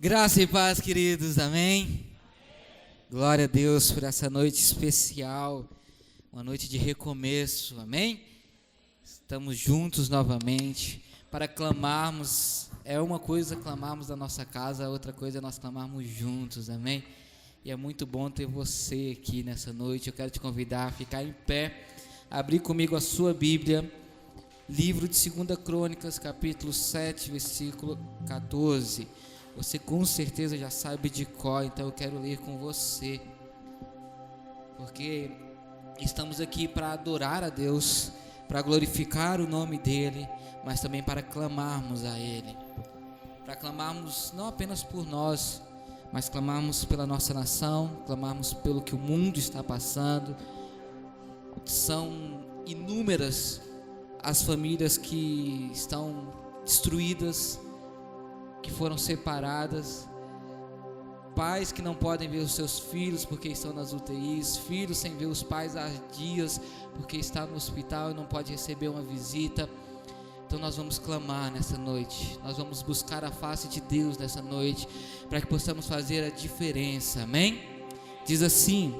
Graça e paz, queridos, amém? Glória a Deus por essa noite especial, uma noite de recomeço, amém? Estamos juntos novamente para clamarmos. É uma coisa clamarmos da nossa casa, a outra coisa é nós clamarmos juntos, amém? E é muito bom ter você aqui nessa noite. Eu quero te convidar a ficar em pé, abrir comigo a sua Bíblia, livro de 2 Crônicas, capítulo 7, versículo 14. Você com certeza já sabe de cor, então eu quero ler com você, porque estamos aqui para adorar a Deus, para glorificar o nome dEle, mas também para clamarmos a Ele, para clamarmos não apenas por nós, mas clamarmos pela nossa nação, clamarmos pelo que o mundo está passando. São inúmeras as famílias que estão destruídas, que foram separadas, pais que não podem ver os seus filhos porque estão nas UTIs, filhos sem ver os pais há dias porque está no hospital e não pode receber uma visita. Então nós vamos clamar nessa noite, nós vamos buscar a face de Deus nessa noite, para que possamos fazer a diferença, amém? Diz assim: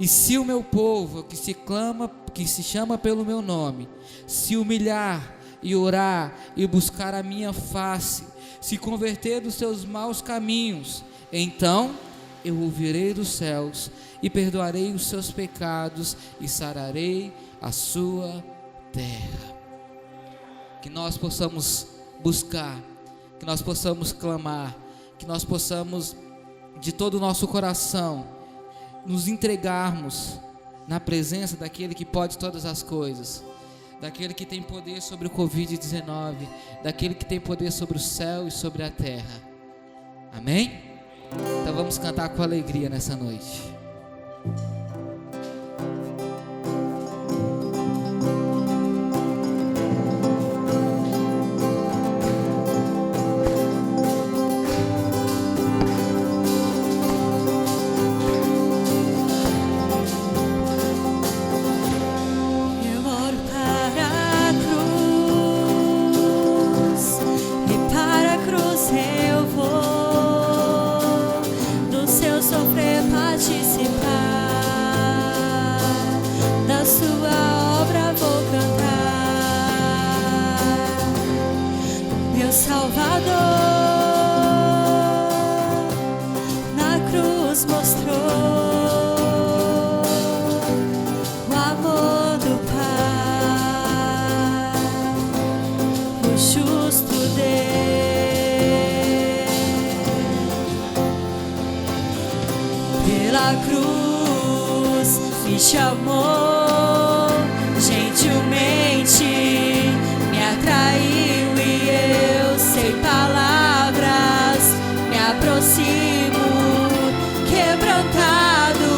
e se o meu povo que se chama pelo meu nome, se humilhar e orar e buscar a minha face, se converter dos seus maus caminhos, então eu ouvirei dos céus e perdoarei os seus pecados e sararei a sua terra. Que nós possamos buscar, que nós possamos clamar, que nós possamos de todo o nosso coração nos entregarmos na presença daquele que pode todas as coisas, daquele que tem poder sobre o Covid-19, daquele que tem poder sobre o céu e sobre a terra, amém? Então vamos cantar com alegria nessa noite. Chamou, gentilmente me atraiu e eu sem palavras me aproximo, quebrantado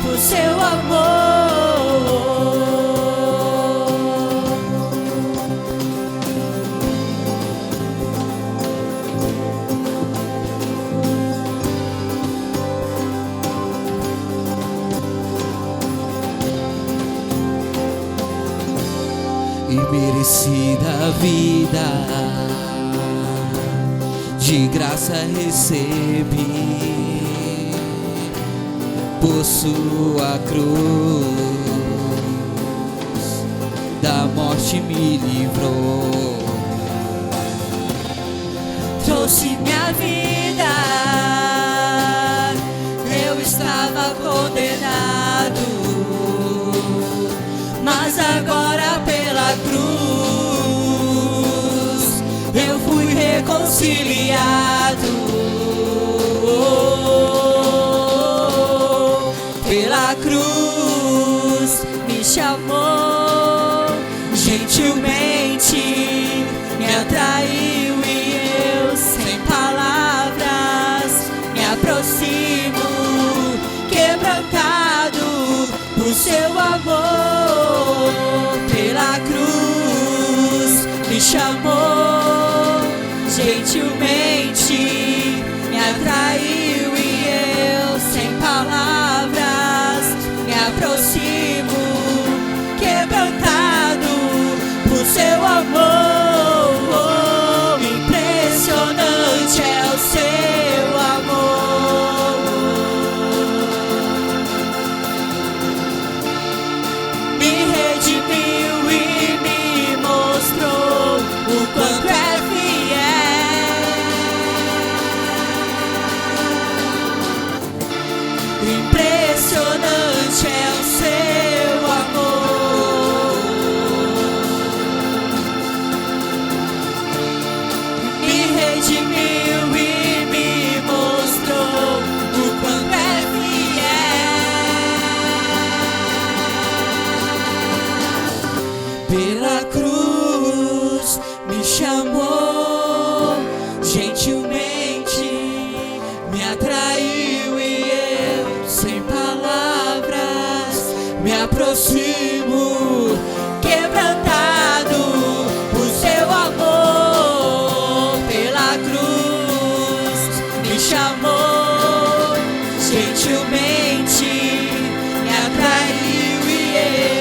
por seu amor. Merecida vida, de graça recebi, por sua cruz, da morte me livrou, trouxe minha vida, eu estava condenado, mas agora pela cruz eu fui reconciliado. Pela cruz me chamou, gentilmente me atraiu e eu sem palavras me aproximo, quebrantado por seu amor. Pela cruz me chamou, gentilmente me atraiu e eu sem palavras me aproximo, quebrantado por seu amor. Impressionante é o seu me aproximo, quebrantado por seu amor, pela cruz me chamou, gentilmente me atraiu e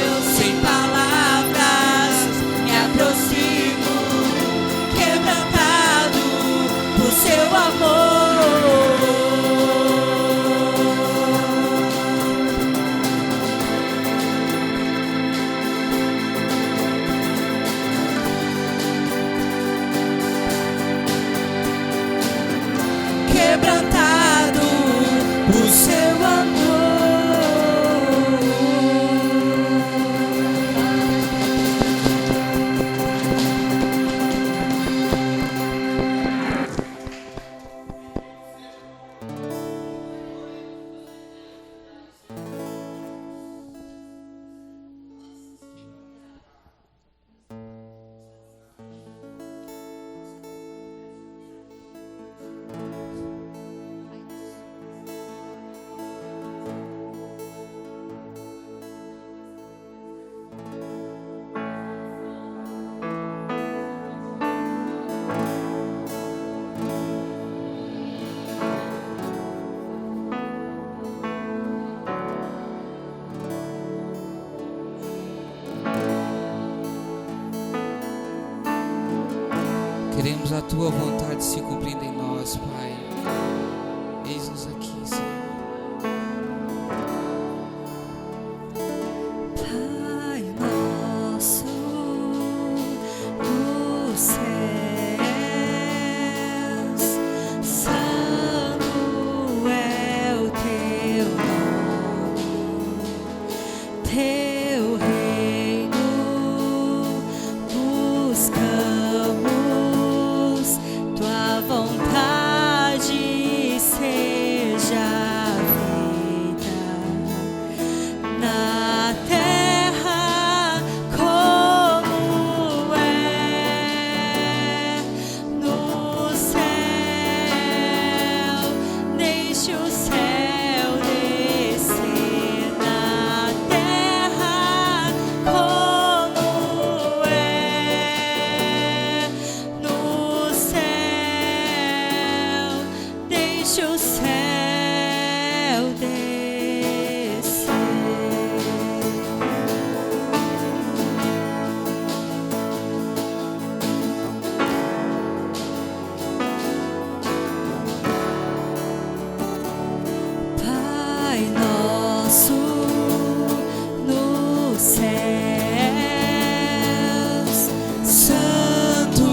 eu, sem palavras, me aproximo, quebrantado por seu amor. Quebrantado por seu amor. Queremos a Tua vontade se cumprindo em nós, Pai. Eis-nos aqui, Senhor. Pai nosso dos céus, santo é o Teu nome, Teu reino buscamos, Tua vontade seja feita na terra como é no céu. Deixe o céu descer na terra como é no céu. Deixe o céu descer. Pai nosso nos céus, santo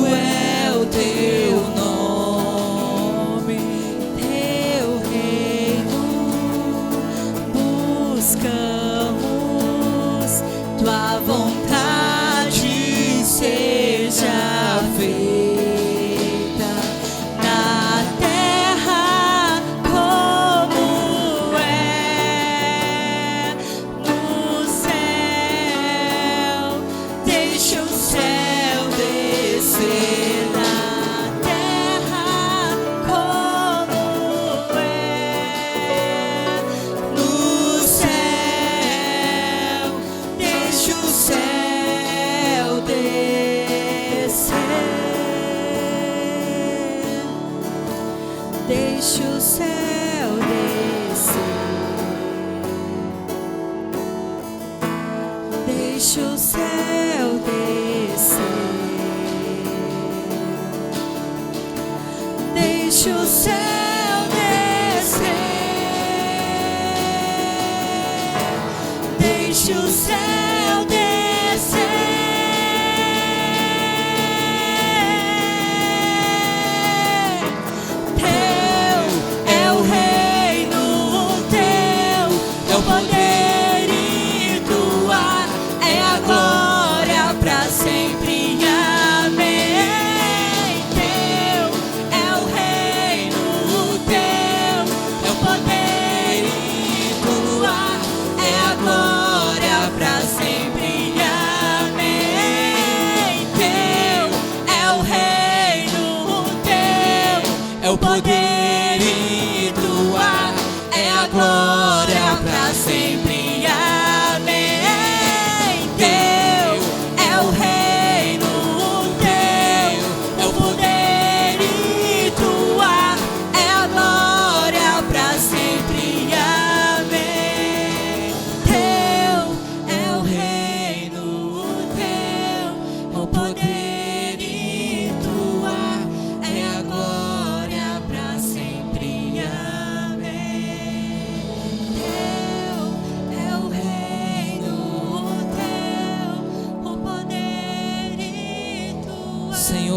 é o Teu nome, Teu reino buscamos, Tua vontade seja feita na terra como é no céu. Deixe o céu descer na terra como é no céu. Deixe o céu descer. Deixe o céu descer. Deixe o céu descer. Deixe o céu descer. Deixe o céu descer. Teu é o reino, Teu é o poder e Tua é a glória para sempre. Amém. Teu é o reino, Teu é o poder e Tua é a glória para sempre. Amém. Teu é o reino, Teu é o poder e Tua é a glória para sempre.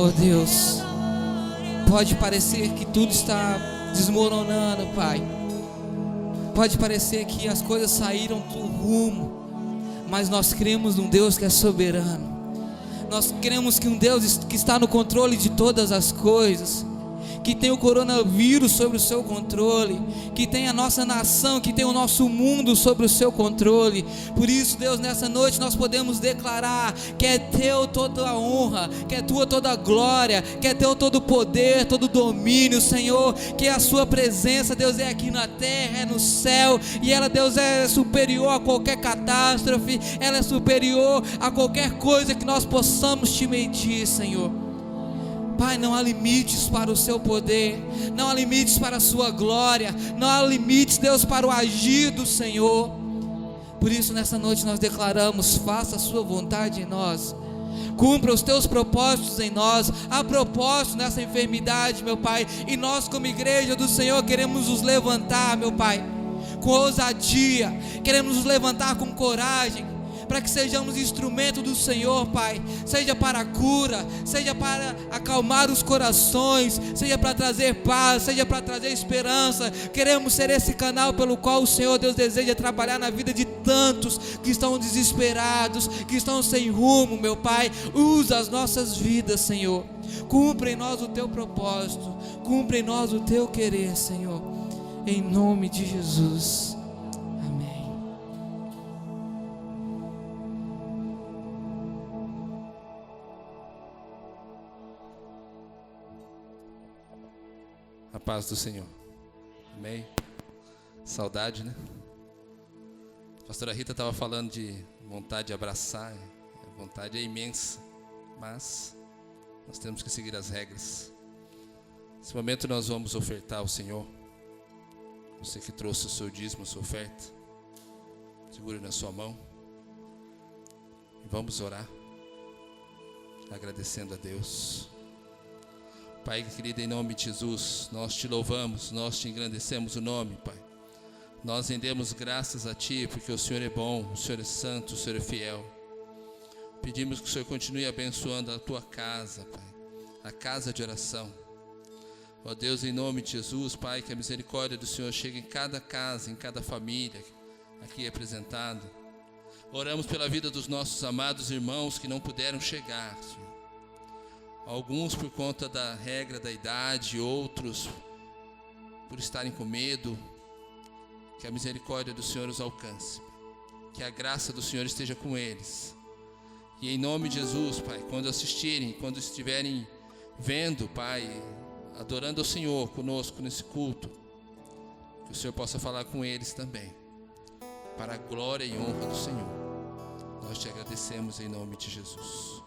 Senhor Deus. Pode parecer que tudo está desmoronando, Pai. Pode parecer que as coisas saíram do rumo, mas nós cremos num Deus que é soberano. Nós cremos que um Deus que está no controle de todas as coisas, que tem o coronavírus sob o seu controle, que tem a nossa nação, que tem o nosso mundo sob o seu controle. Por isso, Deus, nessa noite nós podemos declarar que é teu toda a honra, que é tua toda a glória, que é teu todo o poder, todo o domínio, Senhor, que a sua presença, Deus, é aqui na terra, é no céu, e ela, Deus, é superior a qualquer catástrofe, ela é superior a qualquer coisa que nós possamos te medir, Senhor. Pai, não há limites para o seu poder, não há limites para a sua glória, não há limites, Deus, para o agir do Senhor. Por isso, nessa noite nós declaramos: faça a sua vontade em nós, cumpra os teus propósitos em nós. Há propósito nessa enfermidade, meu Pai, e nós, como igreja do Senhor, queremos nos levantar, meu Pai, com ousadia, queremos nos levantar com coragem, para que sejamos instrumento do Senhor, Pai, seja para a cura, seja para acalmar os corações, seja para trazer paz, seja para trazer esperança. Queremos ser esse canal pelo qual o Senhor, Deus, deseja trabalhar na vida de tantos que estão desesperados, que estão sem rumo, meu Pai. Usa as nossas vidas, Senhor, cumpre em nós o teu propósito, cumpre em nós o teu querer, Senhor, em nome de Jesus. A paz do Senhor. Amém. Saudade, né? A pastora Rita estava falando de vontade de abraçar. A vontade é imensa, mas nós temos que seguir as regras. Nesse momento nós vamos ofertar ao Senhor. Você que trouxe o seu dízimo, a sua oferta, segure na sua mão e vamos orar, agradecendo a Deus. Pai querido, em nome de Jesus, nós te louvamos, nós te engrandecemos o nome, Pai. Nós rendemos graças a Ti, porque o Senhor é bom, o Senhor é santo, o Senhor é fiel. Pedimos que o Senhor continue abençoando a Tua casa, Pai, a casa de oração. Ó Deus, em nome de Jesus, Pai, que a misericórdia do Senhor chegue em cada casa, em cada família aqui representada. Oramos pela vida dos nossos amados irmãos que não puderam chegar, Senhor. Alguns por conta da regra da idade, outros por estarem com medo. Que a misericórdia do Senhor os alcance, que a graça do Senhor esteja com eles. E em nome de Jesus, Pai, quando assistirem, quando estiverem vendo, Pai, adorando ao Senhor conosco nesse culto, que o Senhor possa falar com eles também, para a glória e honra do Senhor. Nós te agradecemos em nome de Jesus.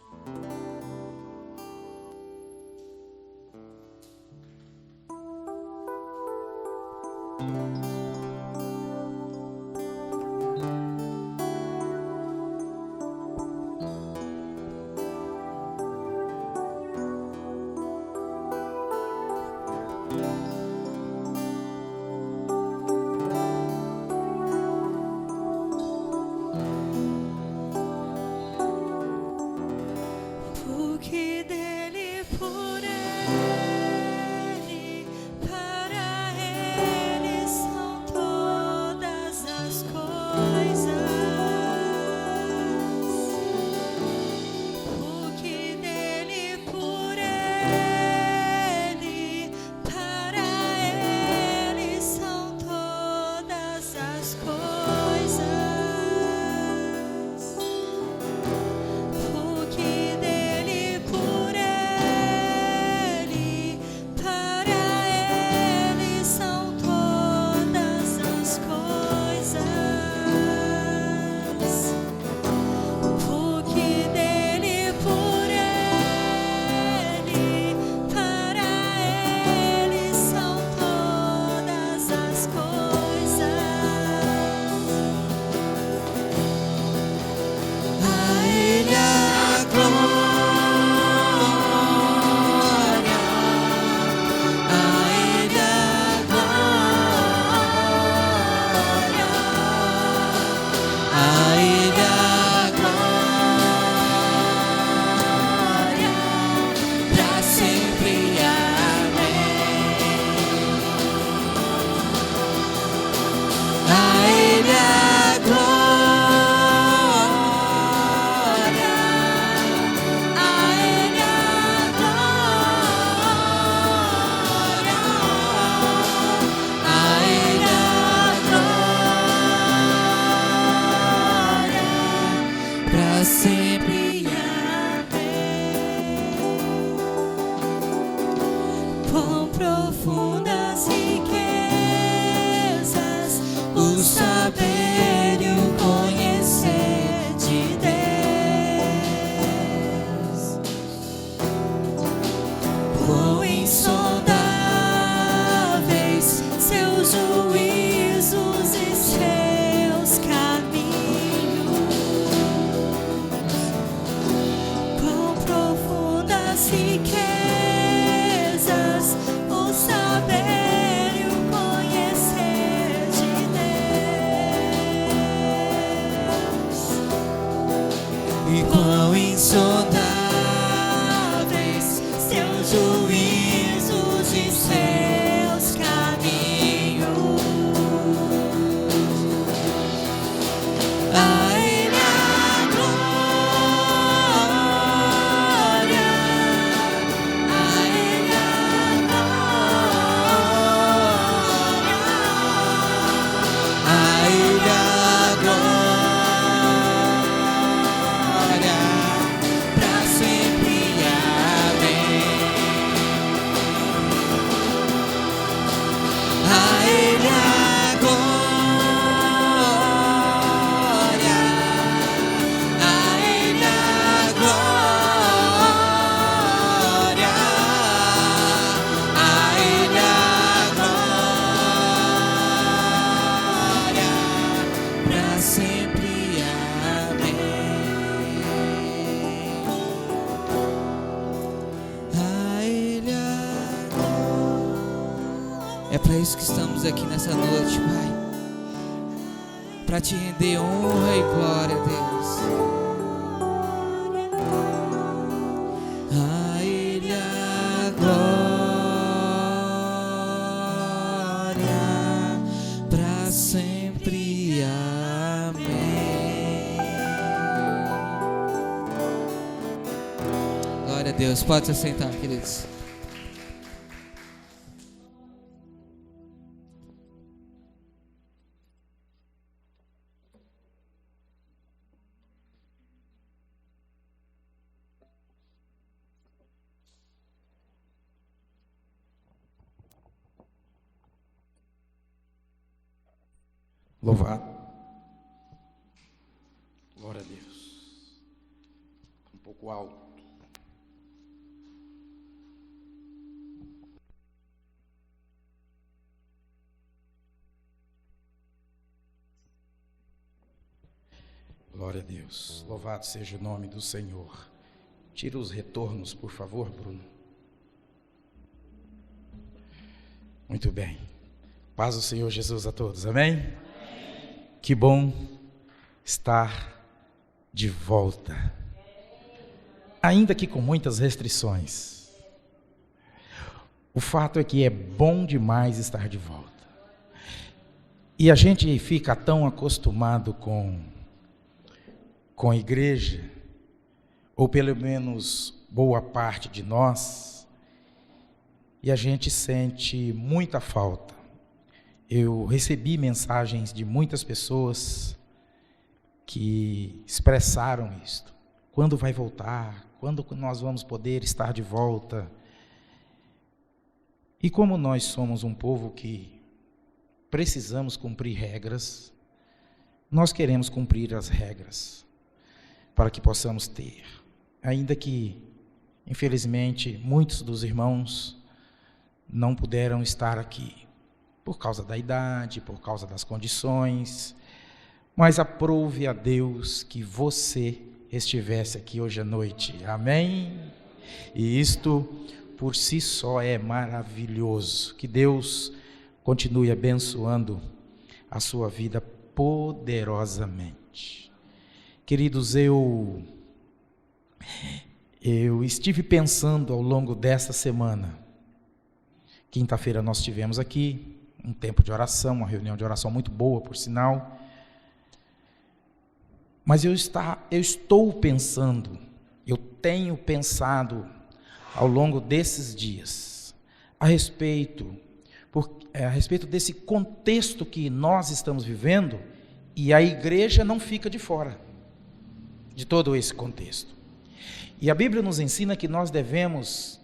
sempre. Quão profundas riquezas o saber e o conhecer de Deus. Quão insondáveis seus juízos e seus caminhos. Quão profundas riquezas o saber e o conhecer de Deus. E quão insondáveis seus juízos e seus caminhos. A Ele a glória, a Ele a glória, a Ele a glória, pra sempre. Amém. A Ele a glória, a Ele a glória, a Ele a glória, pra sempre. Amém. A Ele a É para isso que estamos aqui nessa noite, Pai. Para te render honra e glória, Deus. A Ele a glória, para sempre. Amém. Glória a Deus. Pode se sentar, queridos. Louvado. Glória a Deus. Um pouco alto. Glória a Deus. Louvado seja o nome do Senhor. Tira os retornos, por favor, Bruno. Muito bem. Paz do Senhor Jesus a todos. Amém? Que bom estar de volta, ainda que com muitas restrições. O fato é que é bom demais estar de volta. E a gente fica tão acostumado com a igreja, ou pelo menos boa parte de nós, e a gente sente muita falta. Eu recebi mensagens de muitas pessoas que expressaram isto. Quando vai voltar? Quando nós vamos poder estar de volta? E como nós somos um povo que precisamos cumprir regras, nós queremos cumprir as regras para que possamos ter. Ainda que, infelizmente, muitos dos irmãos não puderam estar aqui, por causa da idade, por causa das condições, mas aprove a Deus que você estivesse aqui hoje à noite, amém? E isto por si só é maravilhoso. Que Deus continue abençoando a sua vida poderosamente. Queridos, eu estive pensando ao longo desta semana. Quinta-feira nós tivemos aqui um tempo de oração, uma reunião de oração muito boa, por sinal. Mas eu estou pensando, eu tenho pensado ao longo desses dias a respeito desse contexto que nós estamos vivendo, e a igreja não fica de fora. de todo esse contexto. E a Bíblia nos ensina que nós devemos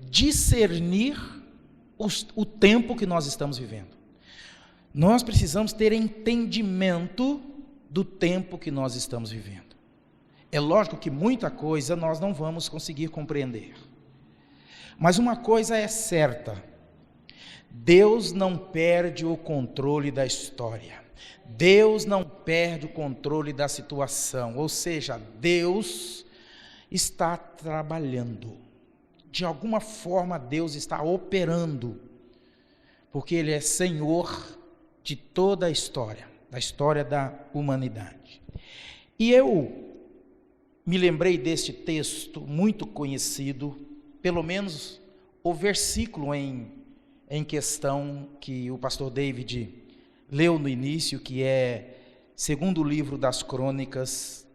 discernir o tempo que nós estamos vivendo. Nós precisamos ter entendimento do tempo que nós estamos vivendo. É lógico que muita coisa nós não vamos conseguir compreender. Mas uma coisa é certa: Deus não perde o controle da história. Deus não perde o controle da situação. Ou seja, Deus está trabalhando. De alguma forma Deus está operando, porque Ele é Senhor de toda a história, da história da humanidade. E eu me lembrei deste texto muito conhecido, pelo menos o versículo em questão que o pastor David leu no início, que é segundo livro das Crônicas,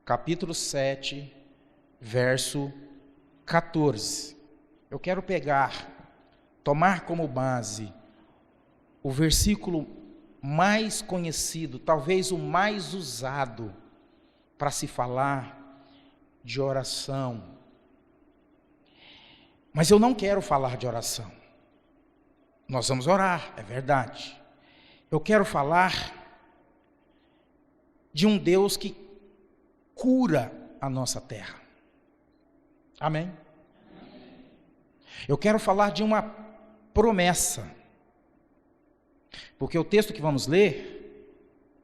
capítulo 7, verso 14. Eu quero tomar como base o versículo mais conhecido, talvez o mais usado para se falar de oração. Mas eu não quero falar de oração. Nós vamos orar, é verdade. Eu quero falar de um Deus que cura a nossa terra. Amém? Eu quero falar de uma promessa, porque o texto que vamos ler,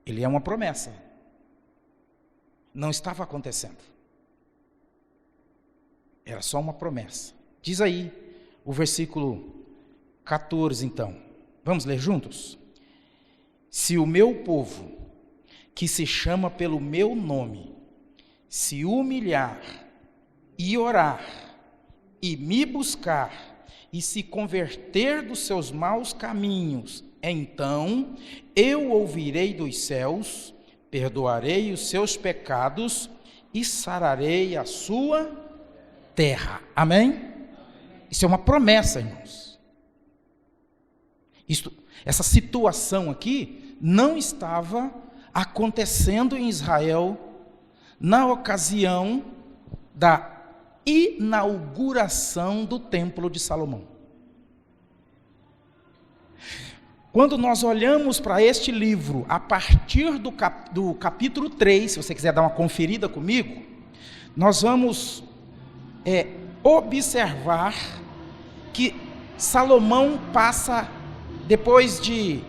ele é uma promessa. Não estava acontecendo. Era só uma promessa. Diz aí o versículo 14 então. Vamos ler juntos? Se o meu povo, que se chama pelo meu nome, se humilhar e orar, e me buscar, e se converter dos seus maus caminhos, então eu ouvirei dos céus, perdoarei os seus pecados e sararei a sua terra. Amém? Isso é uma promessa, irmãos. Essa situação aqui não estava acontecendo em Israel na ocasião da inauguração do Templo de Salomão. Quando nós olhamos para este livro, a partir do capítulo 3, se você quiser dar uma conferida comigo, nós vamos observar que Salomão passa, depois de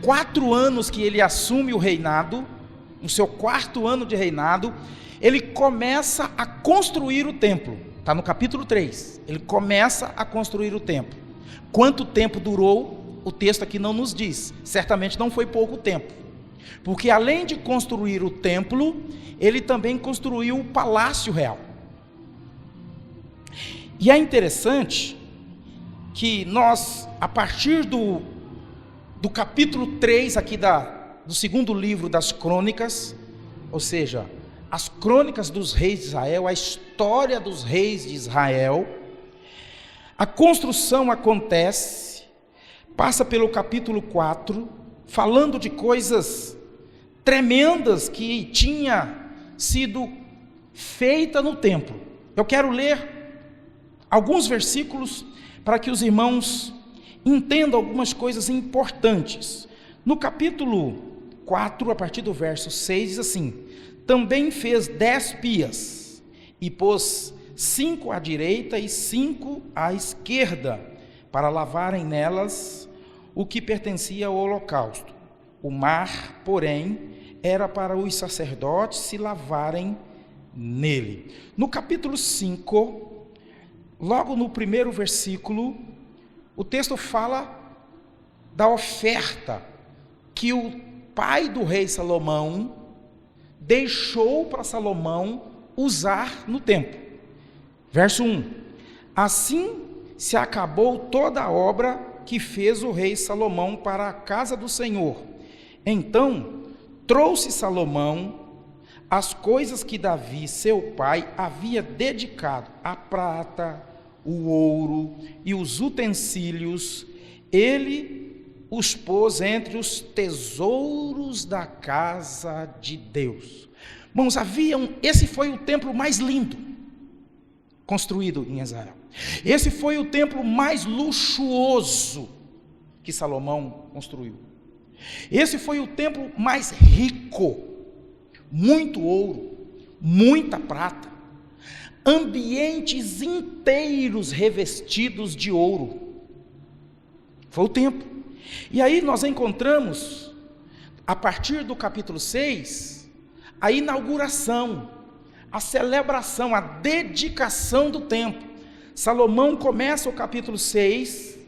4 anos que ele assume o reinado, no seu 4º ano de reinado, ele começa a construir o templo. Está no capítulo 3. Ele começa a construir o templo. Quanto tempo durou, o texto aqui não nos diz. Certamente não foi pouco tempo. Porque além de construir o templo, ele também construiu o palácio real. E é interessante que nós, a partir do capítulo 3 aqui do segundo livro das Crônicas, ou seja, as crônicas dos reis de Israel, a história dos reis de Israel, a construção acontece, passa pelo capítulo 4, falando de coisas tremendas que tinha sido feita no templo. Eu quero ler alguns versículos para que os irmãos entendam algumas coisas importantes. No capítulo 4, a partir do verso 6, diz assim: também fez 10 pias, e pôs 5 à direita e 5 à esquerda, para lavarem nelas o que pertencia ao holocausto. O mar, porém, era para os sacerdotes se lavarem nele. No capítulo 5, logo no primeiro versículo, o texto fala da oferta que o pai do rei Salomão deixou para Salomão usar no templo. Verso 1: assim se acabou toda a obra que fez o rei Salomão para a casa do Senhor. Então trouxe Salomão as coisas que Davi, seu pai, havia dedicado: a prata, o ouro e os utensílios. Ele os pôs entre os tesouros da casa de Deus. Irmãos, esse foi o templo mais lindo construído em Israel. Esse foi o templo mais luxuoso que Salomão construiu. Esse foi o templo mais rico, muito ouro, muita prata, ambientes inteiros revestidos de ouro. Foi o templo. E aí nós encontramos, a partir do capítulo 6, a inauguração, a celebração, a dedicação do templo. Salomão começa o capítulo 6,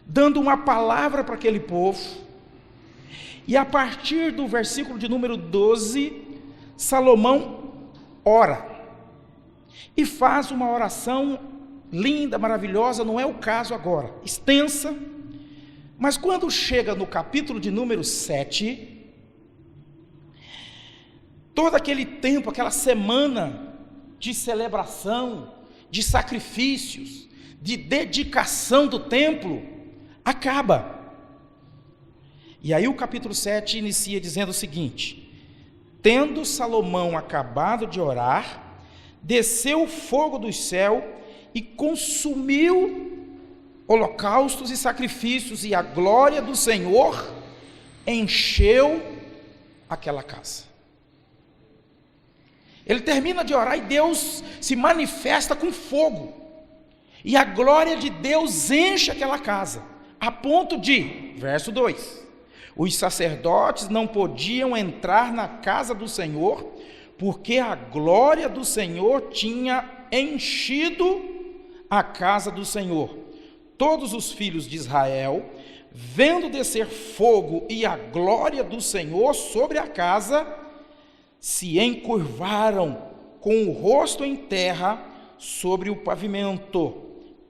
dando uma palavra para aquele povo, e a partir do versículo de número 12, Salomão ora, e faz uma oração linda, maravilhosa, não é o caso agora, extensa, mas quando chega no capítulo de número 7, todo aquele tempo, aquela semana de celebração, de sacrifícios, de dedicação do templo, acaba. E aí o capítulo 7 inicia dizendo o seguinte: tendo Salomão acabado de orar, desceu o fogo do céu e consumiu holocaustos e sacrifícios, e a glória do Senhor encheu aquela casa. Ele termina de orar e Deus se manifesta com fogo, e a glória de Deus enche aquela casa, a ponto de, verso 2, os sacerdotes não podiam entrar na casa do Senhor, porque a glória do Senhor tinha enchido a casa do Senhor. Todos os filhos de Israel, vendo descer fogo e a glória do Senhor sobre a casa, se encurvaram com o rosto em terra sobre o pavimento,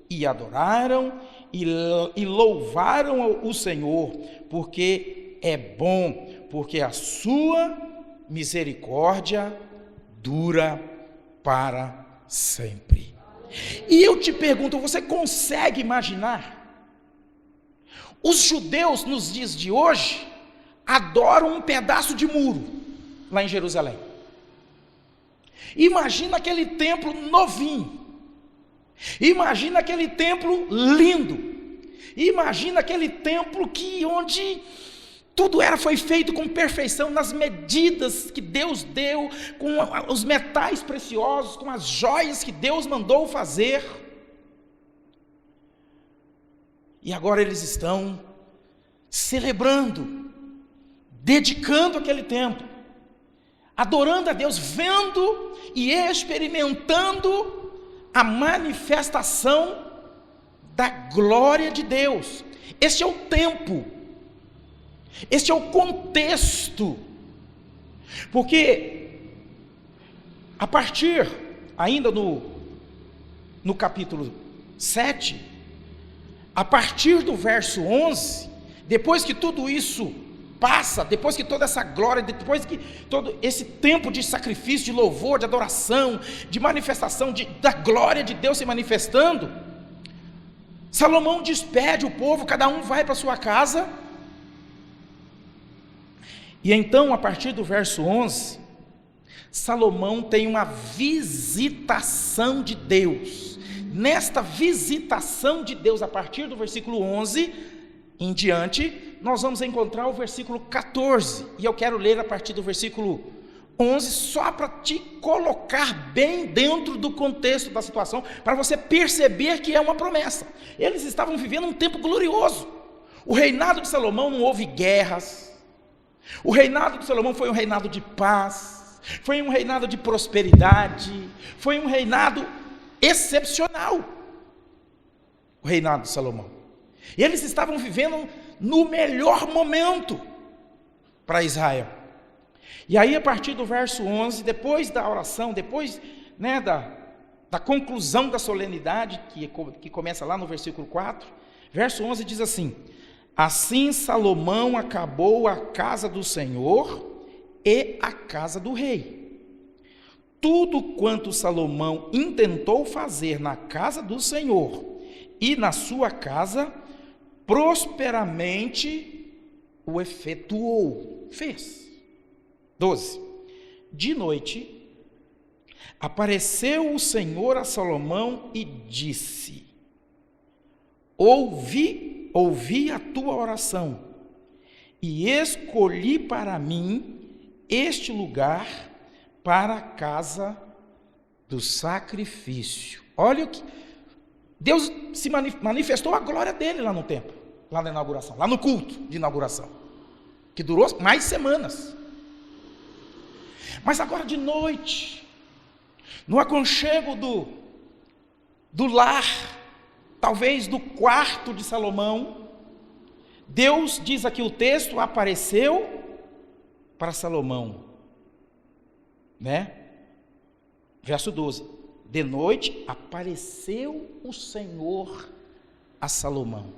e adoraram e louvaram o Senhor, porque é bom, porque a sua misericórdia dura para sempre. E eu te pergunto, você consegue imaginar? Os judeus nos dias de hoje adoram um pedaço de muro lá em Jerusalém. Imagina aquele templo novinho, imagina aquele templo lindo, imagina aquele templo onde tudo foi feito com perfeição, nas medidas que Deus deu, com os metais preciosos, com as joias que Deus mandou fazer. E agora eles estão celebrando, dedicando aquele templo, adorando a Deus, vendo e experimentando a manifestação da glória de Deus. Este é o tempo, este é o contexto, porque a partir, ainda no capítulo 7, a partir do verso 11, depois que tudo isso passa, depois que toda essa glória, depois que todo esse tempo de sacrifício, de louvor, de adoração, de manifestação da glória de Deus se manifestando, Salomão despede o povo, cada um vai para sua casa. E então, a partir do verso 11, Salomão tem uma visitação de Deus. Nesta visitação de Deus, a partir do versículo 11 em diante, nós vamos encontrar o versículo 14, e eu quero ler a partir do versículo 11, só para te colocar bem dentro do contexto da situação, para você perceber que é uma promessa. Eles estavam vivendo um tempo glorioso. O reinado de Salomão não houve guerras, o reinado de Salomão foi um reinado de paz, foi um reinado de prosperidade, foi um reinado excepcional, o reinado de Salomão. E eles estavam vivendo no melhor momento para Israel. E aí, a partir do verso 11, depois da oração, depois da conclusão da solenidade, que começa lá no versículo 4, verso 11 diz assim: assim Salomão acabou a casa do Senhor e a casa do rei. Tudo quanto Salomão intentou fazer na casa do Senhor e na sua casa, prosperamente o efetuou, fez. 12. de noite, apareceu o Senhor a Salomão e disse: ouvi a tua oração e escolhi para mim este lugar para a casa do sacrifício. Olha o que Deus se manifestou a glória dele lá no templo, lá na inauguração, lá no culto de inauguração, que durou mais semanas. Mas agora de noite, no aconchego do lar, talvez do quarto de Salomão, Deus, diz aqui o texto, apareceu para Salomão, né? Verso 12: de noite apareceu o Senhor a Salomão.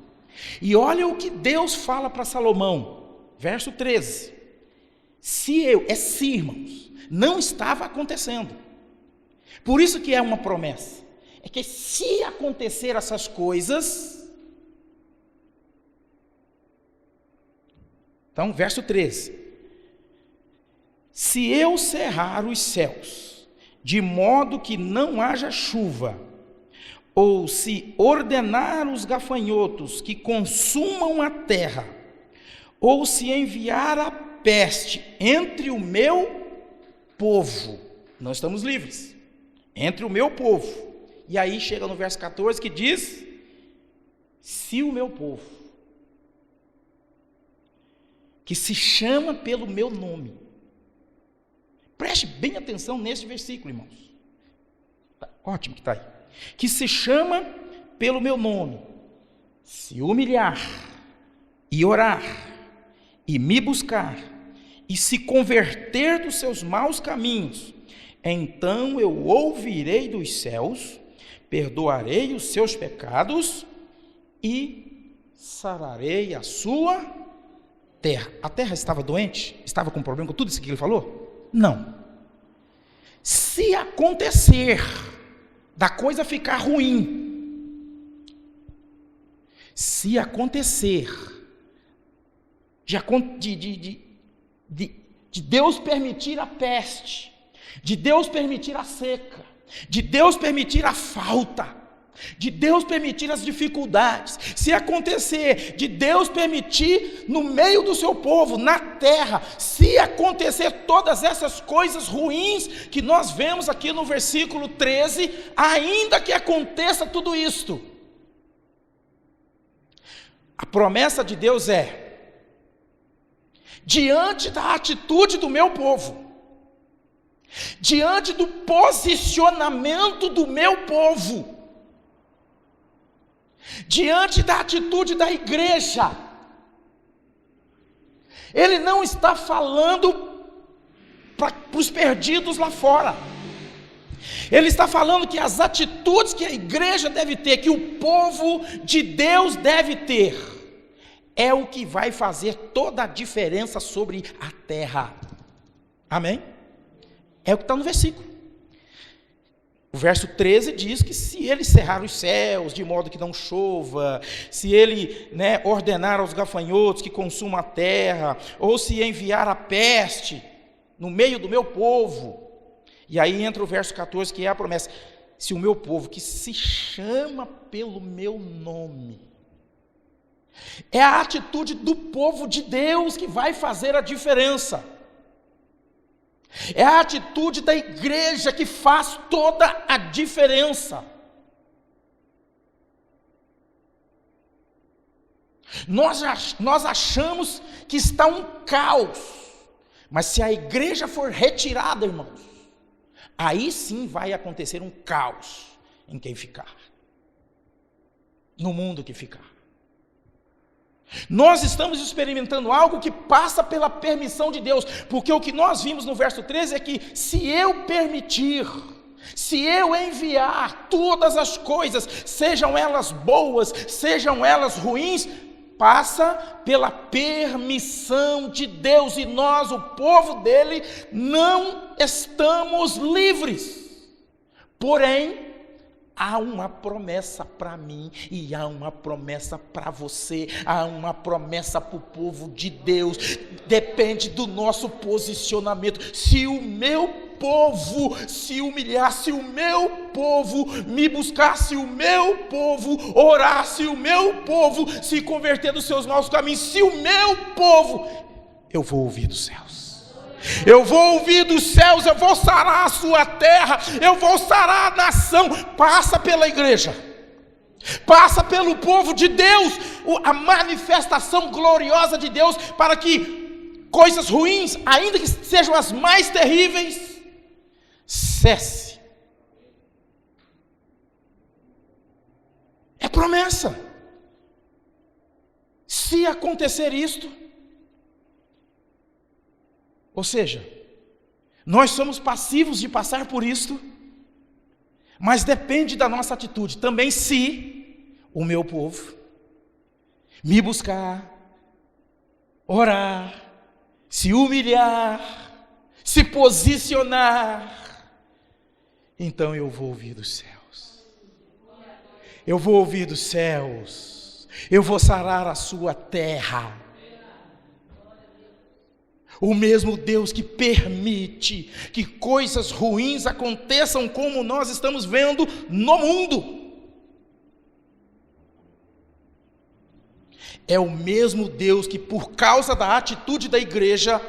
E olha o que Deus fala para Salomão, verso 13: se, irmãos, não estava acontecendo. Por isso que é uma promessa, é que se acontecer essas coisas, então, verso 13: se eu cerrar os céus, de modo que não haja chuva, ou se ordenar os gafanhotos que consumam a terra, ou se enviar a peste entre o meu povo, nós estamos livres, entre o meu povo. E aí chega no verso 14 que diz: se o meu povo, que se chama pelo meu nome, preste bem atenção nesse versículo, irmãos, ótimo que está aí, que se chama pelo meu nome, se humilhar e orar e me buscar e se converter dos seus maus caminhos, então eu ouvirei dos céus, perdoarei os seus pecados e sararei a sua terra. A terra estava doente? Estava com problema com tudo isso que ele falou? Não. Se acontecer da coisa ficar ruim, se acontecer de Deus permitir a peste, de Deus permitir a seca, de Deus permitir a falta, de Deus permitir as dificuldades, se acontecer de Deus permitir no meio do seu povo, na terra, se acontecer todas essas coisas ruins que nós vemos aqui no versículo 13, ainda que aconteça tudo isto, a promessa de Deus é: diante da atitude do meu povo, diante do posicionamento do meu povo, diante da atitude da igreja, ele não está falando para os perdidos lá fora, ele está falando que as atitudes que a igreja deve ter, que o povo de Deus deve ter, é o que vai fazer toda a diferença sobre a terra. Amém? É o que está no versículo. O verso 13 diz que se ele cerrar os céus de modo que não chova, se ele, ordenar aos gafanhotos que consumam a terra, ou se enviar a peste no meio do meu povo, e aí entra o verso 14, que é a promessa: se o meu povo, que se chama pelo meu nome, é a atitude do povo de Deus que vai fazer a diferença. É a atitude da igreja que faz toda a diferença. Nós achamos que está um caos, mas se a igreja for retirada, irmãos, aí sim vai acontecer um caos em quem ficar, no mundo que ficar. Nós estamos experimentando algo que passa pela permissão de Deus, porque o que nós vimos no verso 13 é que se eu permitir, se eu enviar todas as coisas, sejam elas boas, sejam elas ruins, passa pela permissão de Deus, e nós, o povo dele, não estamos livres. Porém, Há uma promessa para mim e há uma promessa para você, há uma promessa para o povo de Deus. Depende do nosso posicionamento. Se o meu povo se humilhar, se o meu povo me buscar, se o meu povo orar, se o meu povo se converter dos seus maus caminhos, se o meu povo, eu vou ouvir dos céus. Eu vou ouvir dos céus, eu vou sarar a sua terra, eu vou sarar a nação. Passa pela igreja, passa pelo povo de Deus, a manifestação gloriosa de Deus, para que coisas ruins, ainda que sejam as mais terríveis, cesse. É promessa. Se acontecer isto, ou seja, nós somos passivos de passar por isto, mas depende da nossa atitude. Também se o meu povo me buscar, orar, se humilhar, se posicionar, então eu vou ouvir dos céus. Eu vou ouvir dos céus. Eu vou sarar a sua terra. O mesmo Deus que permite que coisas ruins aconteçam como nós estamos vendo no mundo, é o mesmo Deus que, por causa da atitude da igreja,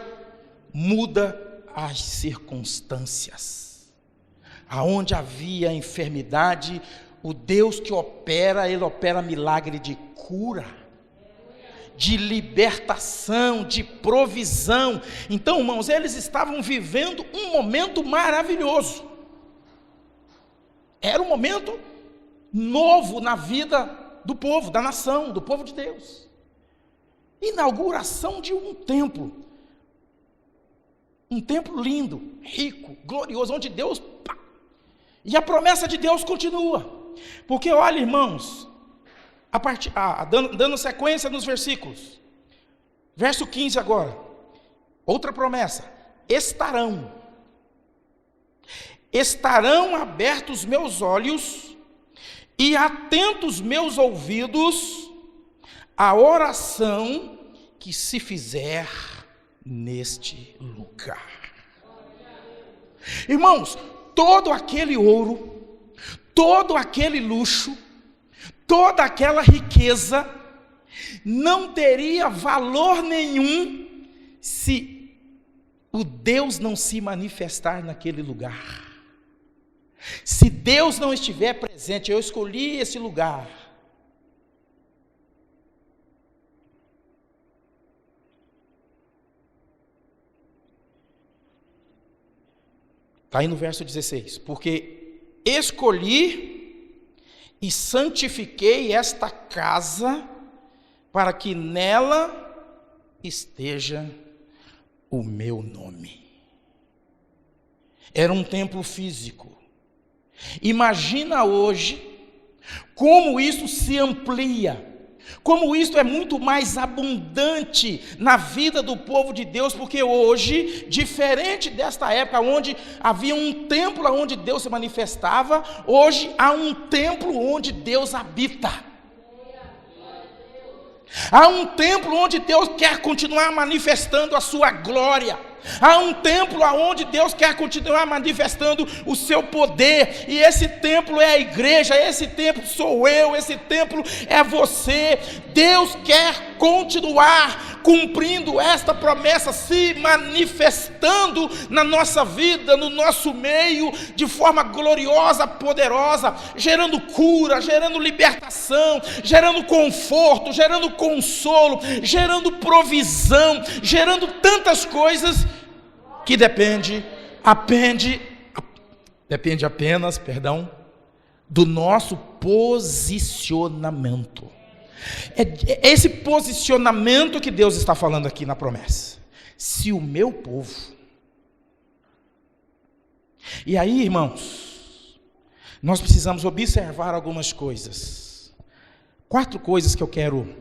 muda as circunstâncias. Aonde havia enfermidade, o Deus que opera, Ele opera milagre de cura, de libertação, de provisão. Então, irmãos, eles estavam vivendo um momento maravilhoso. Era um momento novo na vida do povo, da nação, do povo de Deus. Inauguração de um templo lindo, rico, glorioso, onde Deus... E a promessa de Deus continua. Porque olha, irmãos, dando sequência nos versículos, verso 15 agora, outra promessa: estarão abertos meus olhos e atentos meus ouvidos à oração que se fizer neste lugar. Irmãos, todo aquele ouro, todo aquele luxo, toda aquela riqueza não teria valor nenhum se o Deus não se manifestar naquele lugar. Se Deus não estiver presente. Eu escolhi esse lugar. Está aí no verso 16. Porque escolhi e santifiquei esta casa, para que nela esteja o meu nome. Era um templo físico. Imagina hoje como isso se amplia, como isso é muito mais abundante na vida do povo de Deus, porque hoje, diferente desta época onde havia um templo onde Deus se manifestava, hoje há um templo onde Deus habita. Há um templo onde Deus quer continuar manifestando a sua glória. Há um templo onde Deus quer continuar manifestando o seu poder. E esse templo é a igreja, esse templo sou eu, esse templo é você. Deus quer continuar cumprindo esta promessa, se manifestando na nossa vida, no nosso meio, de forma gloriosa, poderosa, gerando cura, gerando libertação, gerando conforto, gerando consolo, gerando provisão, gerando tantas coisas que depende apenas do nosso posicionamento. É esse posicionamento que Deus está falando aqui na promessa. Se o meu povo... E aí, irmãos, nós precisamos observar algumas coisas. 4 coisas que eu quero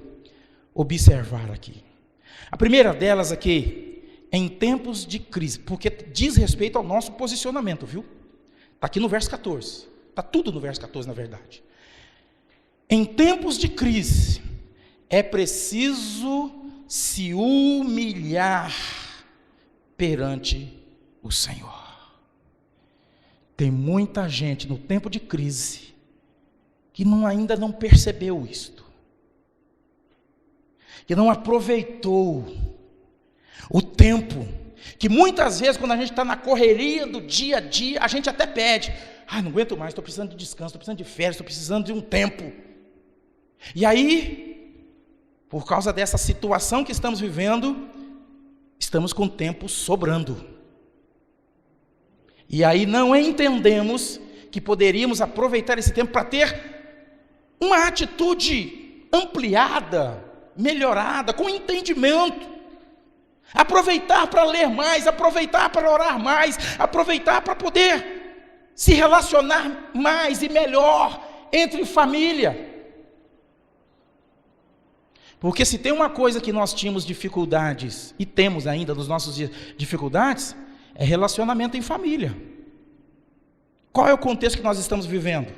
observar aqui. A primeira delas aqui, em tempos de crise, porque diz respeito ao nosso posicionamento, viu? Está aqui no verso 14. Está tudo no verso 14, na verdade. Em tempos de crise, é preciso se humilhar perante o Senhor. Tem muita gente no tempo de crise que ainda não percebeu isto, que não aproveitou o tempo, que muitas vezes quando a gente está na correria do dia a dia, a gente até pede, não aguento mais, estou precisando de descanso, estou precisando de férias, estou precisando de um tempo. E aí, por causa dessa situação que estamos vivendo, estamos com tempo sobrando. E aí não entendemos que poderíamos aproveitar esse tempo para ter uma atitude ampliada, melhorada, com entendimento. Aproveitar para ler mais, aproveitar para orar mais, aproveitar para poder se relacionar mais e melhor entre família. Porque se tem uma coisa que nós tínhamos dificuldades, e temos ainda nos nossos dias dificuldades, é relacionamento em família. Qual é o contexto que nós estamos vivendo?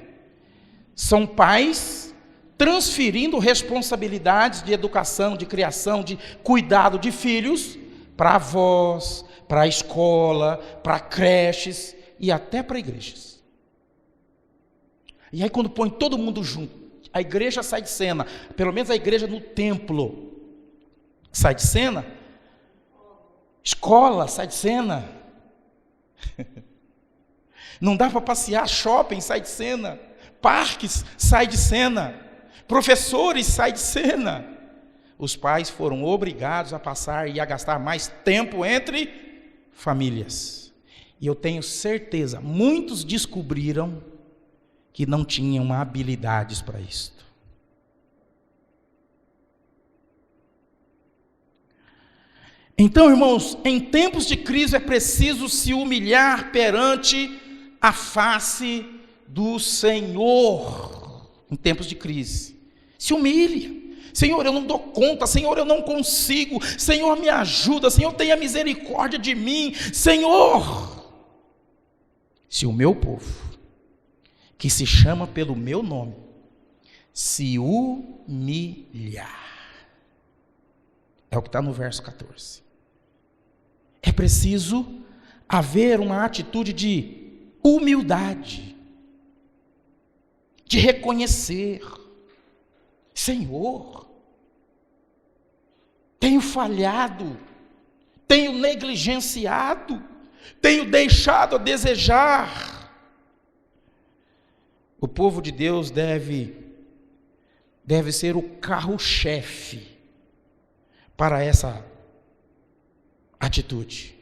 São pais transferindo responsabilidades de educação, de criação, de cuidado de filhos para avós, para a escola, para creches e até para igrejas. E aí quando põe todo mundo junto, a igreja sai de cena, pelo menos a igreja no templo sai de cena, escola sai de cena, não dá para passear, shopping sai de cena, parques sai de cena, professores saem de cena. Os pais foram obrigados a passar e a gastar mais tempo entre famílias. E eu tenho certeza, muitos descobriram que não tinham habilidades para isto. Então, irmãos, em tempos de crise é preciso se humilhar perante a face do Senhor. Em tempos de crise, se humilhe. Senhor, eu não dou conta. Senhor, eu não consigo. Senhor, me ajuda. Senhor, tenha misericórdia de mim. Senhor, se o meu povo, que se chama pelo meu nome, se humilhar, é o que está no verso 14. É preciso haver uma atitude de humildade, de reconhecer: Senhor, tenho falhado, tenho negligenciado, tenho deixado a desejar. O povo de Deus deve ser o carro-chefe para essa atitude.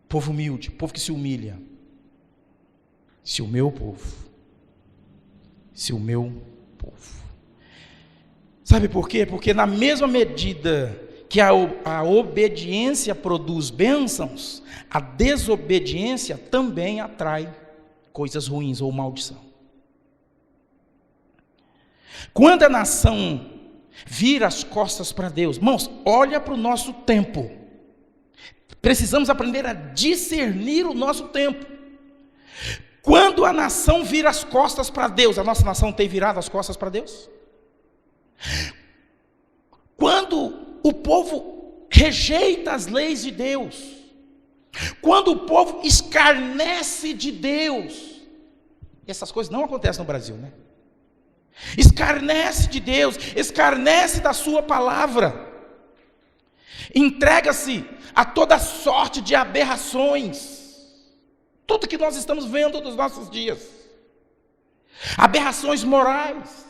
Povo humilde, povo que se humilha. Se o meu povo. Sabe por quê? Porque na mesma medida que a obediência produz bênçãos, a desobediência também atrai coisas ruins ou maldição. Quando a nação vira as costas para Deus, irmãos, olha para o nosso tempo. Precisamos aprender a discernir o nosso tempo. Quando a nação vira as costas para Deus, a nossa nação tem virado as costas para Deus? Quando o povo rejeita as leis de Deus, quando o povo escarnece de Deus, essas coisas não acontecem no Brasil, né? Escarnece de Deus, escarnece da sua palavra, entrega-se a toda sorte de aberrações, tudo que nós estamos vendo nos nossos dias, aberrações morais,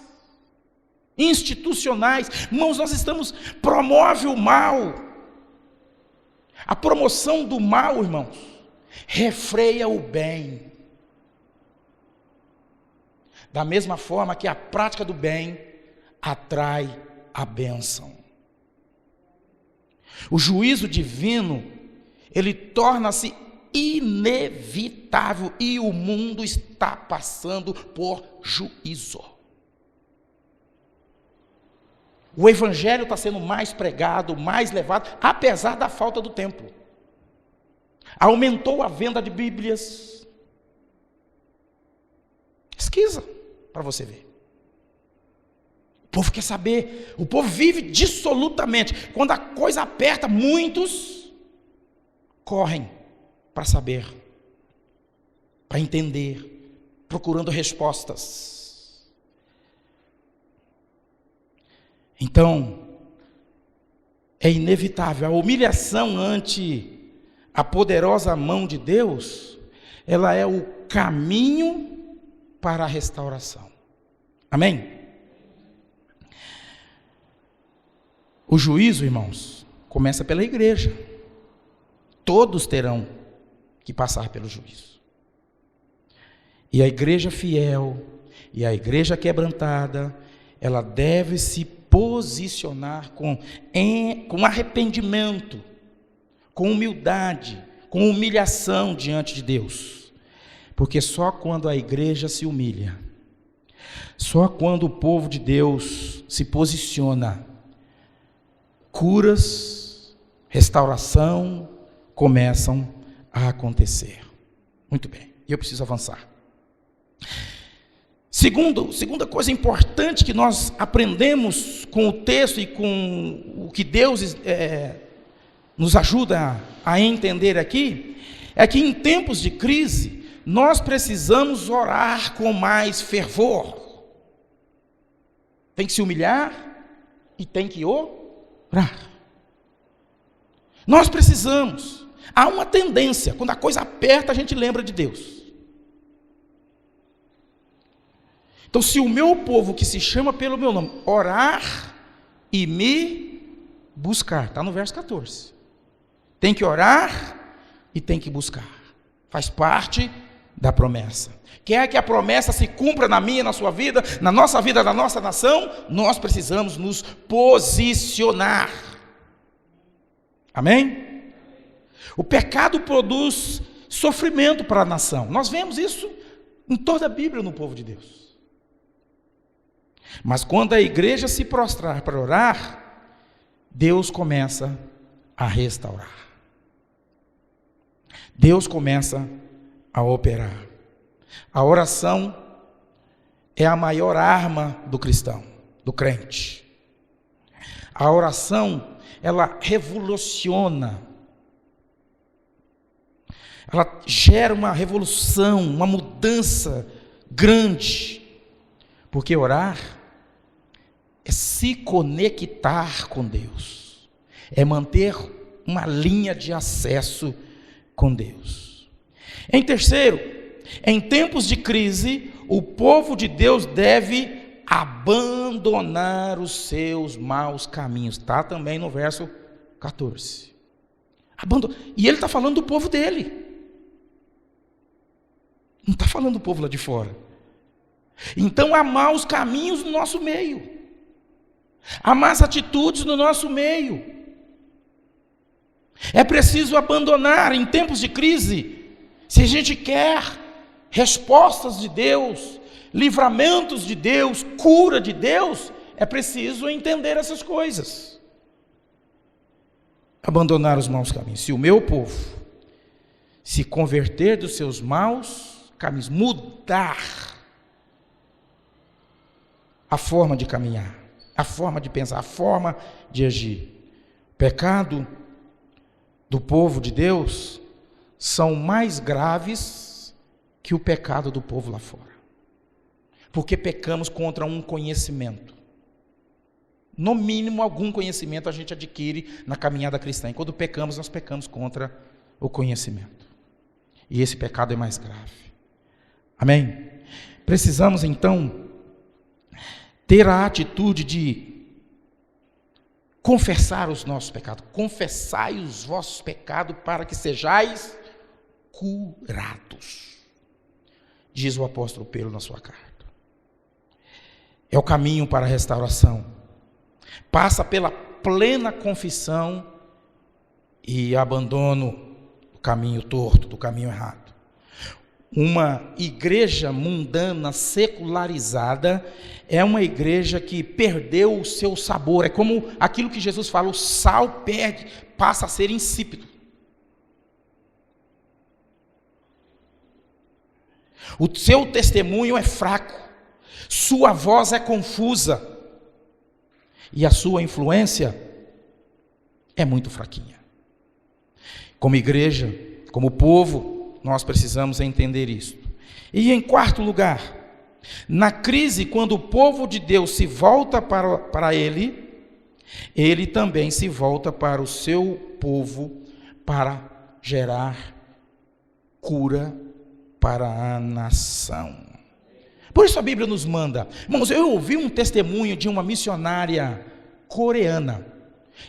institucionais. Irmãos, promove o mal. A promoção do mal, irmãos, refreia o bem. Da mesma forma que a prática do bem atrai a bênção. O juízo divino, ele torna-se inevitável e o mundo está passando por juízo. O evangelho está sendo mais pregado, mais levado, apesar da falta do templo. Aumentou a venda de Bíblias. Pesquisa para você ver. O povo quer saber, o povo vive dissolutamente. Quando a coisa aperta, muitos correm para saber, para entender, procurando respostas. Então, é inevitável, a humilhação ante a poderosa mão de Deus, ela é o caminho para a restauração. Amém? O juízo, irmãos, começa pela igreja. Todos terão que passar pelo juízo. E a igreja fiel, e a igreja quebrantada, ela deve se posicionar com arrependimento, com humildade, com humilhação diante de Deus. Porque só quando a igreja se humilha, só quando o povo de Deus se posiciona, curas, restauração começam a acontecer. Muito bem, eu preciso avançar. Segunda coisa importante que nós aprendemos com o texto e com o que Deus nos ajuda a entender aqui, é que em tempos de crise, nós precisamos orar com mais fervor. Tem que se humilhar e tem que orar. Nós precisamos. Há uma tendência, quando a coisa aperta, a gente lembra de Deus. Então, se o meu povo, que se chama pelo meu nome, orar e me buscar, está no verso 14. Tem que orar e tem que buscar. Faz parte da promessa. Quer que a promessa se cumpra na minha, na sua vida, na nossa vida, na nossa nação, nós precisamos nos posicionar. Amém? O pecado produz sofrimento para a nação. Nós vemos isso em toda a Bíblia no povo de Deus. Mas quando a igreja se prostrar para orar, Deus começa a restaurar. Deus começa a operar. A oração é a maior arma do cristão, do crente. A oração, ela revoluciona. Ela gera uma revolução, uma mudança grande. Porque orar é se conectar com Deus, é manter uma linha de acesso com Deus. Em terceiro, em tempos de crise, o povo de Deus deve abandonar os seus maus caminhos. Está também no verso 14. E ele está falando do povo dele. Não está falando do povo lá de fora. Então há maus caminhos no nosso meio. Há más atitudes no nosso meio. É preciso abandonar em tempos de crise. Se a gente quer respostas de Deus, livramentos de Deus, cura de Deus, é preciso entender essas coisas. Abandonar os maus caminhos. Se o meu povo se converter dos seus maus caminhos, mudar a forma de caminhar, a forma de pensar, a forma de agir. O pecado do povo de Deus são mais graves que o pecado do povo lá fora. Porque pecamos contra um conhecimento. No mínimo, algum conhecimento a gente adquire na caminhada cristã. E quando pecamos, nós pecamos contra o conhecimento. E esse pecado é mais grave. Amém? Precisamos, então, ter a atitude de confessar os nossos pecados. Confessai os vossos pecados para que sejais curados, diz o apóstolo Pedro na sua carta. É o caminho para a restauração. Passa pela plena confissão e abandono do caminho torto, do caminho errado. Uma igreja mundana, secularizada, é uma igreja que perdeu o seu sabor. É como aquilo que Jesus fala, o sal perde, passa a ser insípido. O seu testemunho é fraco, sua voz é confusa e a sua influência é muito fraquinha. Como igreja, como povo, nós precisamos entender isso. E em quarto lugar, na crise, quando o povo de Deus se volta para Ele, Ele também se volta para o seu povo para gerar cura para a nação. Por isso a Bíblia nos manda. Irmãos, eu ouvi um testemunho de uma missionária coreana.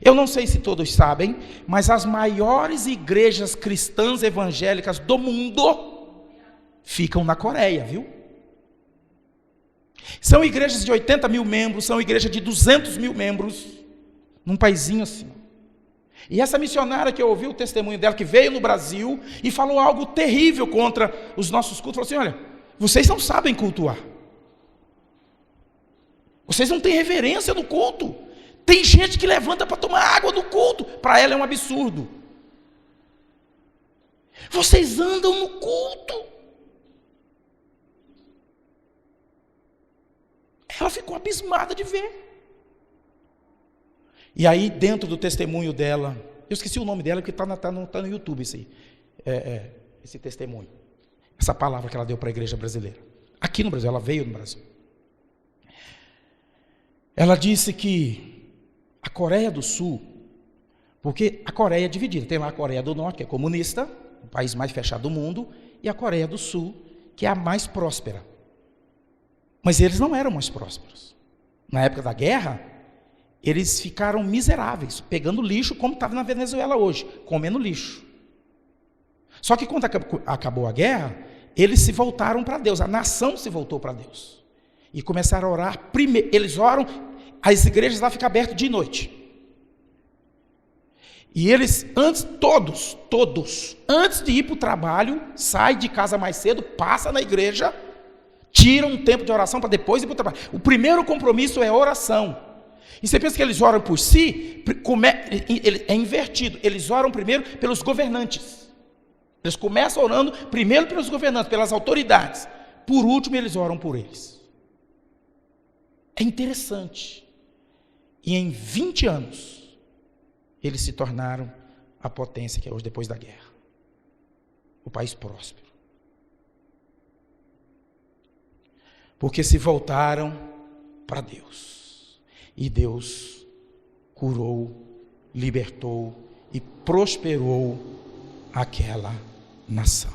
Eu não sei se todos sabem, mas as maiores igrejas cristãs evangélicas do mundo ficam na Coreia, viu? São igrejas de 80 mil membros, são igrejas de 200 mil membros, num paizinho assim. E essa missionária que eu ouvi o testemunho dela, que veio no Brasil e falou algo terrível contra os nossos cultos, falou assim: olha, vocês não sabem cultuar, vocês não têm reverência no culto. Tem gente que levanta para tomar água no culto, para ela é um absurdo. Vocês andam no culto. Ela ficou abismada de ver. E aí, dentro do testemunho dela, eu esqueci o nome dela, porque está no YouTube esse testemunho. Essa palavra que ela deu para a igreja brasileira. Aqui no Brasil, ela veio no Brasil. Ela disse que a Coreia do Sul, porque a Coreia é dividida, tem lá a Coreia do Norte, que é comunista, o país mais fechado do mundo, e a Coreia do Sul, que é a mais próspera. Mas eles não eram mais prósperos. Na época da guerra, eles ficaram miseráveis, pegando lixo, como estava na Venezuela hoje, comendo lixo. Só que quando acabou a guerra, eles se voltaram para Deus, a nação se voltou para Deus. E começaram a orar primeiro. Eles oram, as igrejas lá ficam abertas de noite. E eles, todos, antes de ir para o trabalho, saem de casa mais cedo, passa na igreja, tiram um tempo de oração para depois ir para o trabalho. O primeiro compromisso é oração. E você pensa que eles oram por si? É invertido. Eles oram primeiro pelos governantes. Eles começam orando primeiro pelos governantes, pelas autoridades. Por último, eles oram por eles. É interessante. E em 20 anos, eles se tornaram a potência que é hoje, depois da guerra. O país próspero. Porque se voltaram para Deus. E Deus curou, libertou e prosperou aquela nação.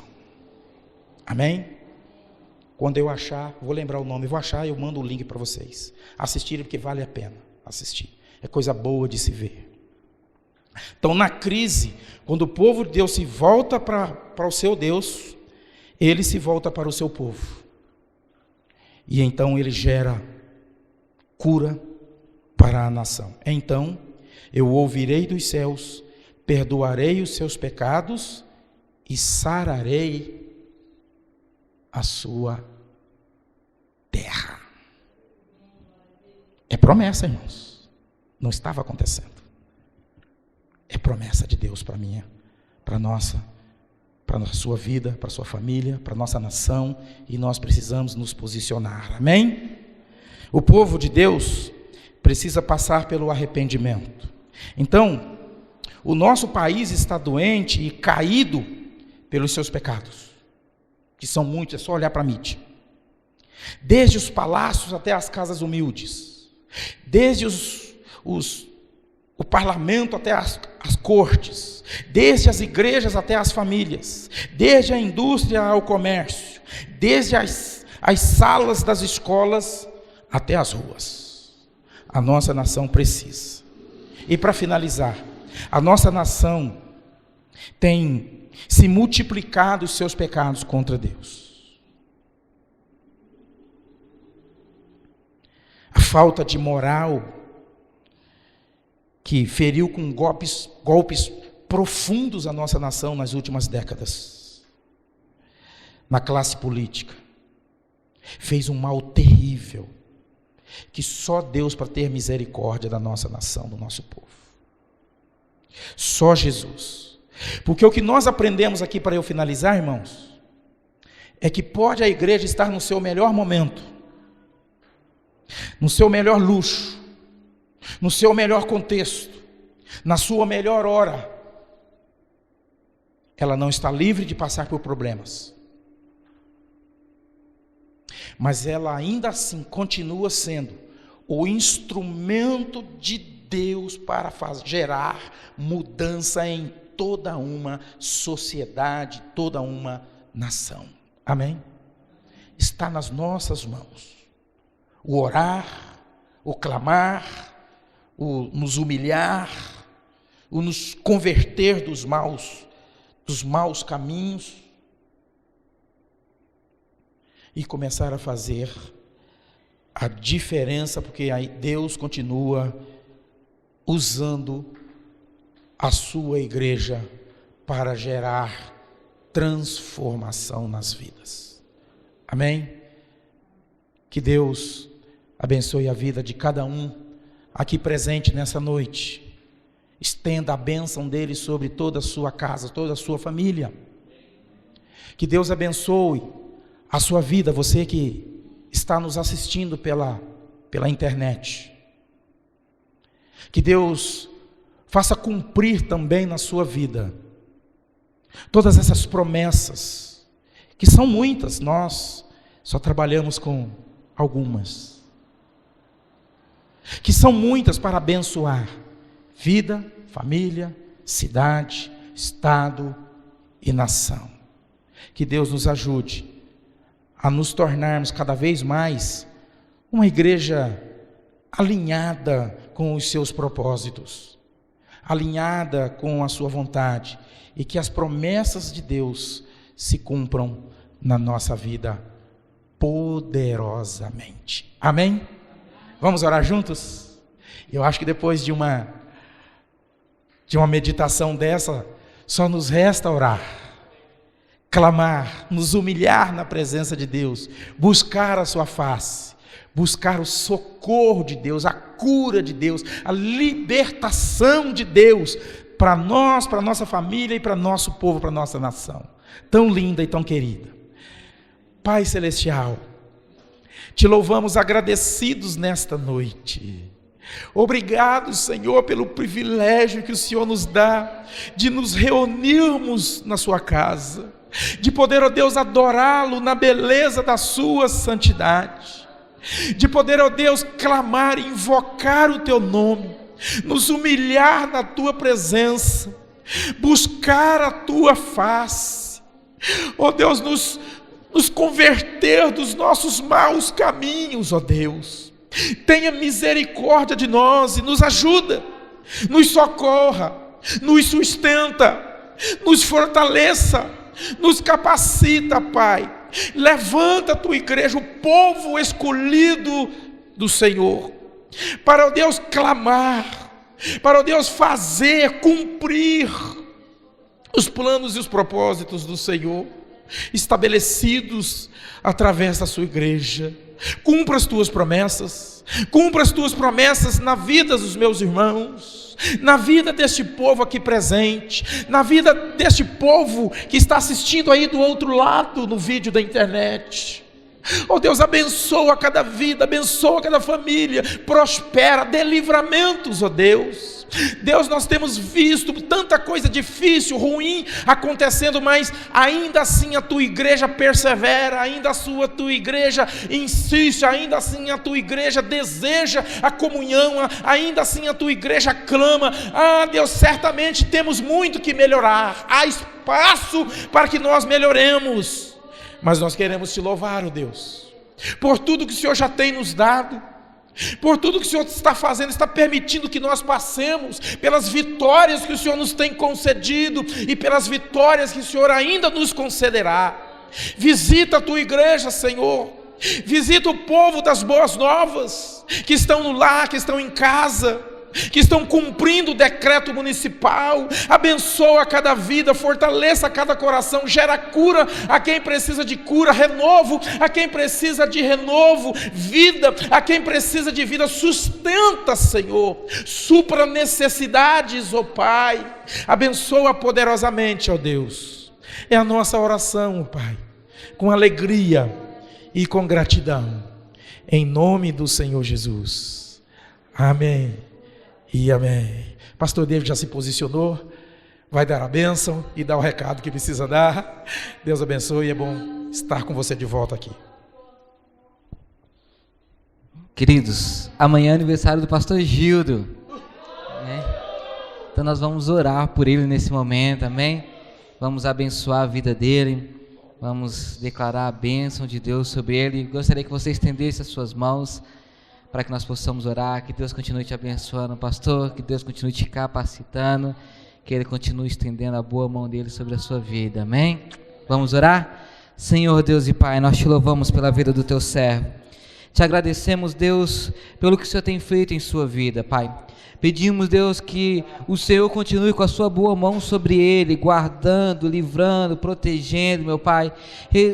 Amém? Quando eu achar, vou lembrar o nome, vou achar e eu mando o link para vocês assistirem, porque vale a pena assistir. É coisa boa de se ver. Então, na crise, quando o povo de Deus se volta para o seu Deus, ele se volta para o seu povo. E então ele gera cura para a nação. Então, eu ouvirei dos céus, perdoarei os seus pecados e sararei a sua terra. É promessa, irmãos. Não estava acontecendo. É promessa de Deus para minha, para nossa, para a sua vida, para a sua família, para a nossa nação, e nós precisamos nos posicionar. Amém? O povo de Deus precisa passar pelo arrependimento. Então, o nosso país está doente e caído pelos seus pecados, que são muitos, é só olhar para a mídia. Desde os palácios até as casas humildes, desde o parlamento até as cortes, desde as igrejas até as famílias, desde a indústria ao comércio, desde as salas das escolas até as ruas. A nossa nação precisa. E para finalizar, a nossa nação tem se multiplicado os seus pecados contra Deus. A falta de moral que feriu com golpes profundos a nossa nação nas últimas décadas. Na classe política. Fez um mal terrível, que só Deus para ter misericórdia da nossa nação, do nosso povo. Só Jesus. Porque o que nós aprendemos aqui, para eu finalizar, irmãos, é que pode a igreja estar no seu melhor momento, no seu melhor luxo, no seu melhor contexto, na sua melhor hora, ela não está livre de passar por problemas, mas ela ainda assim continua sendo o instrumento de Deus para gerar mudança em toda uma sociedade, toda uma nação. Amém? Está nas nossas mãos o orar, o clamar, o nos humilhar, o nos converter dos maus caminhos e começar a fazer a diferença, porque aí Deus continua usando a sua igreja para gerar transformação nas vidas. Amém? Que Deus abençoe a vida de cada um aqui presente nessa noite. Estenda a bênção dele sobre toda a sua casa, toda a sua família. Que Deus abençoe a sua vida, você que está nos assistindo pela internet. Que Deus faça cumprir também na sua vida todas essas promessas, que são muitas, nós só trabalhamos com algumas, que são muitas para abençoar vida, família, cidade, estado e nação. Que Deus nos ajude a nos tornarmos cada vez mais uma igreja alinhada com os seus propósitos, alinhada com a sua vontade, e que as promessas de Deus se cumpram na nossa vida poderosamente. Amém? Vamos orar juntos? Eu acho que depois de uma meditação dessa, só nos resta orar, clamar, nos humilhar na presença de Deus, buscar a sua face, buscar o socorro de Deus, a cura de Deus, a libertação de Deus para nós, para nossa família e para nosso povo, para nossa nação, tão linda e tão querida. Pai Celestial, te louvamos agradecidos nesta noite. Obrigado, Senhor, pelo privilégio que o Senhor nos dá de nos reunirmos na sua casa, de poder, ó Deus, adorá-lo na beleza da sua santidade, de poder, ó Deus, clamar e invocar o teu nome, nos humilhar na tua presença, buscar a tua face, ó Deus, nos converter dos nossos maus caminhos, ó Deus. Tenha misericórdia de nós e nos ajuda, nos socorra, nos sustenta, nos fortaleça, nos capacita, Pai. Levanta a tua igreja, o povo escolhido do Senhor, para, ó Deus, clamar, para, ó Deus, fazer, cumprir os planos e os propósitos do Senhor, estabelecidos através da sua igreja. Cumpra as tuas promessas, cumpra as tuas promessas na vida dos meus irmãos, na vida deste povo aqui presente, na vida deste povo que está assistindo aí do outro lado no vídeo da internet. Oh Deus, abençoa cada vida, abençoa cada família, prospera, dê livramentos, oh Deus. Deus, nós temos visto tanta coisa difícil, ruim acontecendo, mas ainda assim a tua igreja persevera, ainda assim a tua igreja insiste, ainda assim a tua igreja deseja a comunhão, ainda assim a tua igreja clama. Ah Deus, certamente temos muito que melhorar, há espaço para que nós melhoremos, mas nós queremos te louvar, ó Deus, por tudo que o Senhor já tem nos dado, por tudo que o Senhor está fazendo, está permitindo que nós passemos, pelas vitórias que o Senhor nos tem concedido e pelas vitórias que o Senhor ainda nos concederá. Visita a tua igreja, Senhor, visita o povo das boas novas, que estão no lar, que estão em casa, que estão cumprindo o decreto municipal. Abençoa cada vida, fortaleça cada coração, gera cura a quem precisa de cura, renovo a quem precisa de renovo, vida a quem precisa de vida. Sustenta, Senhor, supra necessidades, ó Pai. Abençoa poderosamente, ó Deus. É a nossa oração, ó Pai, com alegria e com gratidão, em nome do Senhor Jesus. Amém e amém. Pastor David já se posicionou, vai dar a bênção e dar o recado que precisa dar. Deus abençoe, é bom estar com você de volta aqui. Queridos, amanhã é aniversário do pastor Gildo, né? Então nós vamos orar por ele nesse momento, amém? Vamos abençoar a vida dele, vamos declarar a bênção de Deus sobre ele. Gostaria que você estendesse as suas mãos para que nós possamos orar. Que Deus continue te abençoando, pastor, que Deus continue te capacitando, que Ele continue estendendo a boa mão dele sobre a sua vida, amém? Vamos orar? Senhor Deus e Pai, nós te louvamos pela vida do teu servo, te agradecemos, Deus, pelo que o Senhor tem feito em sua vida, Pai. Pedimos, Deus, que o Senhor continue com a sua boa mão sobre ele, guardando, livrando, protegendo, meu Pai.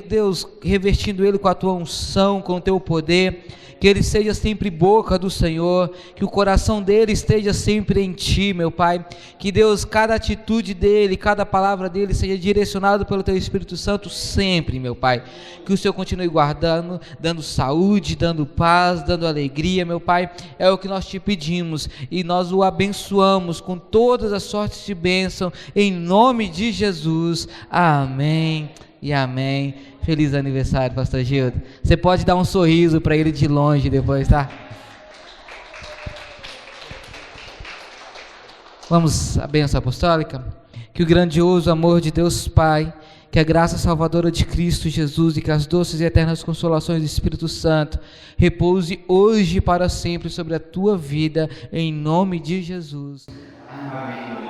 Deus, revestindo ele com a tua unção, com o teu poder, que ele seja sempre boca do Senhor, que o coração dele esteja sempre em Ti, meu Pai, que Deus, cada atitude dele, cada palavra dele seja direcionado pelo Teu Espírito Santo sempre, meu Pai, que o Senhor continue guardando, dando saúde, dando paz, dando alegria, meu Pai, é o que nós Te pedimos, e nós o abençoamos com todas as sortes de bênção, em nome de Jesus, amém e amém. Feliz aniversário, pastor Gildo. Você pode dar um sorriso para ele de longe depois, tá? Vamos à bênção apostólica. Que o grandioso amor de Deus Pai, que a graça salvadora de Cristo Jesus e que as doces e eternas consolações do Espírito Santo repouse hoje e para sempre sobre a tua vida, em nome de Jesus. Amém.